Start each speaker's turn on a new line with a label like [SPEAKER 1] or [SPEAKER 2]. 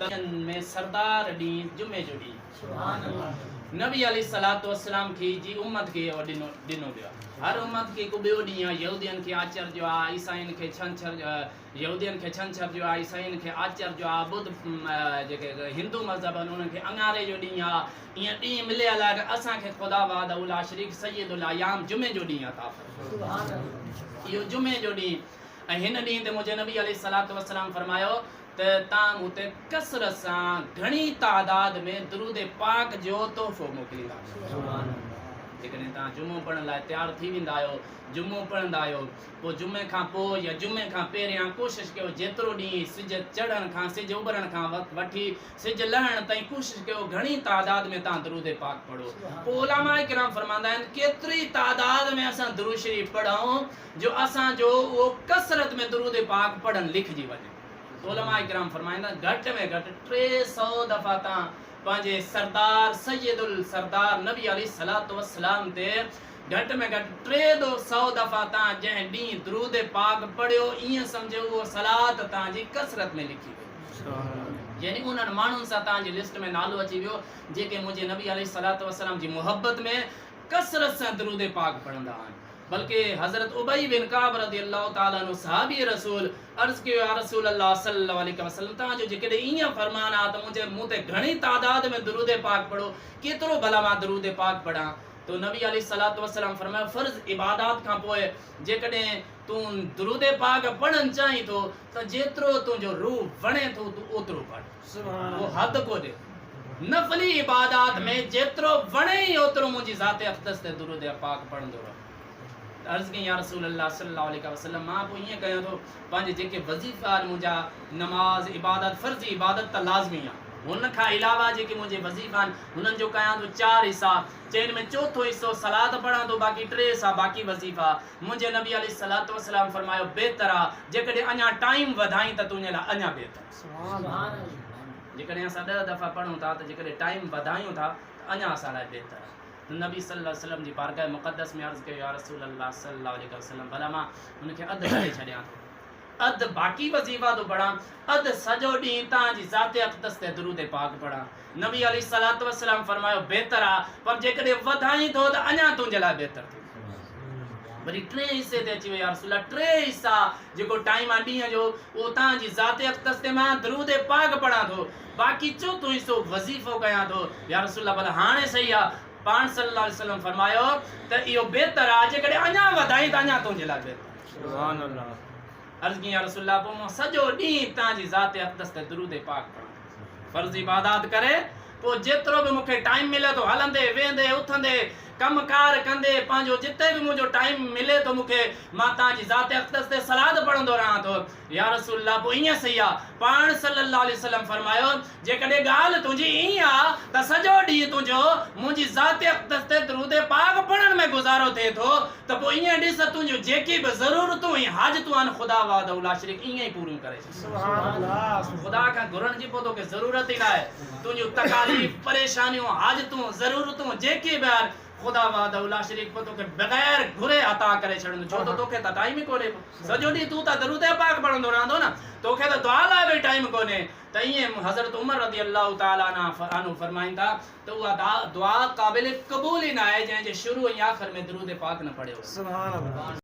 [SPEAKER 1] में सरदार डी जुमे जो डी सुभान अल्लाह नबी अलैहि सलातो वस्सलाम की जी उम्मत के दिनो दिया हर उम्मत के को बियो डी यहूदियन के आचर जो आ ईसाईन के छंछर यहूदियन के छंछर जो आ ईसाईन के आचर जो आ बुद्ध जेके हिंदू मजहब उन के अंगारे जो डी आ ये डी मिले अलग असा के खुदा वाद उला शरीक सय्यदुल अयाम जुमे जो डी अता सुभान अल्लाह यो जुमे जो डी हिन डी ते मुझे नबी अलैहि सलातो वस्सलाम फरमायो तां उते कसरत सां घणी तादाद में दुरूद पाक जो तोहफो मोकिलींदा सुभान अल्लाह जेकॾहिं तव्हां जुमो पढ़ण लाइ तयारु थी वेंदा आहियो जुमो पढ़ंदा आहियो पोइ जुमे खां पोइ या जुमे खां पहिरियां कोशिशि कयो जेतिरो ॾींहुं सिज चढ़ण खां सिज उभरण खां वठी सिज लहण ताईं कोशिशि कयो घणी तादाद में तव्हां दुरूद पाक पढ़ो पोइ उलमा किराम फरमांदा आहिनि केतिरी तादाद में असां दुरूद शरीफ़ पढ़ूं जो असांजो उहो कसरत में दुरूद पाक पढ़ण लिखजी वञे उलमा इकराम फरमाइंदा घट में घट 300 दफा ता पांजे सरदार सय्यदुल सरदार नबी अलैहि सलातो वस्सलाम ते घट में घट 300 दफा ता जह डी दुरूद पाक पढ़ियो इए समझो वो सलात ता जी कसरत में लिखी वई यानी उन मानुन सा ता जी लिस्ट में नालो अची वियो जेके मुझे नबी अलैहि सलातो वस्सलाम जी मोहब्बत में कसरत से दुरूद पाक पढ़ंदा आहिनि बल्कि हजरत उबई बिन काब रदियल्लाहु ताला अन्हु सहाबी रसूल अर्ज कियो या रसूल अल्लाह सल्लल्लाहु अलैहि वसल्लम ता जो जेके इया फरमान आ त मुझे मुते घणी तादाद में दुरूद पाक पढ़ो केतरो भला मा दुरूद पाक पढ़ा तो नबी अलैहि सलातो वसल्लम फरमायो फर्ज इबादत का पोए जेकॾे तू दुरूद पाक पढ़न चाही तो त जेतरो तुजो रूह वणे तो तू ओतरो पढ़ सुभान वो हद को दे नफली इबादत में जेतरो वणे ओतरो मुजी जाते अक़दस ते दुरूद पाक पढ़ंदो रहो अर्ज की या रसूल अल्लाह सल्लल्लाहु अलैहि वसल्लम मां को ये कयो तो पांजे जेके वजीफा मुजा नमाज इबादत फर्ज इबादत त लाजमी आ उन का अलावा जेके मुझे वजीफा उनन जो कया तो 4 हिस्सा चैन में चौथो हिस्सो सलात पढ़ा तो बाकी 3 हिस्सा बाकी वजीफा मुझे नबी अलैहि सलातो वसलाम फरमायो बेहतर आ जेकॾे अञा टाइम वधाई त तुने ला अञा बेहतर सुभान अल्लाह जेकॾे असा 10 दफा पढ़ूं था त जेकॾे टाइम वधायूं था अञा असा ला बेहतर नबी सल्लल्लाहु अलैहि वसल्लम जी बारगाह मुक़द्दस में अर्ज कयो या रसूल अल्लाह सल्लल्लाहु अलैहि वसल्लम भला मां उनके अध करे छड़िया अध बाकी वजीफा तो पढ़ा अध सजो डी ता जी जाते अक़दस ते दुरूद पाक पढ़ा नबी अलैहि सलातो वसल्लम फरमायो बेहतर आ पर जेकॾे वधाई तो त अञा तुंहिंजे लाइ बेहतर थी वरी 3 हिस्से ते अची या रसूल 3 हिस्सा जेको टाइम आ ॾींहं जो ओ ता जी जाते अक़दस ते मां दुरूद पाक पढ़ा तो बाकी चौथो हिस्सो वजीफो कया तो या रसूल भला हाणे सही आ पान सल्लल्लाहु अलैहि वसल्लम फरमायो त इयो बेहतर आ जेकॾे अञा वधाई त अञा तुंहिंजे लाइ बेहतर सुभान अल्लाह अर्ज की या रसूल अल्लाह पो सजो डी ता जी जाते अक़दस ते दुरूद पाक पढ़ा फर्ज इबादत करे पो जेतरो भी मुखे टाइम मिले तो हलंदे वेंदे उथंदे कम कार कंदे पांजो जिते भी मुझो टाइम मिले तो मुखे माता जी जाते अक़दस ते सलात पढ़ंदो रहा तो या रसूल अल्लाह पो इया सही आ पान सल्लल्लाहु अलैहि वसल्लम फरमायो जेकॾे गाल तुजी ई आ त सजो डी तुजो मुजी जाते अक़दस ते दुरूद पाक पढ़न में गुजारो थे तो त पो इया दिस तुजो जेकी भी जरूरतूं ऐं हाजतूं आन खुदा वाद उला शरीक इया ही पूरी करे सुभान अल्लाह खुदा का घुरण जी पो तो के जरूरत ही ना है तुजो तकालीफ परेशानियों हाजतूं जरूरतूं जेकी भी खुदा वाद उला शरीक पतो के बगैर घुरे अता करे छड़न छो तो तोखे त टाइम ही कोने सजो डी तू ता दरूद पाक पढ़ंदो रहंदो ना तोखे त दुआ ला भी टाइम कोने त इए हजरत उमर रदियल्लाहु ताला अन्हु फरमाइंदा तो वा दुआ काबिल कबूल ही ना है जे शुरू ऐं आखिर में दरूद पाक न पढ़ियो सुभान अल्लाह।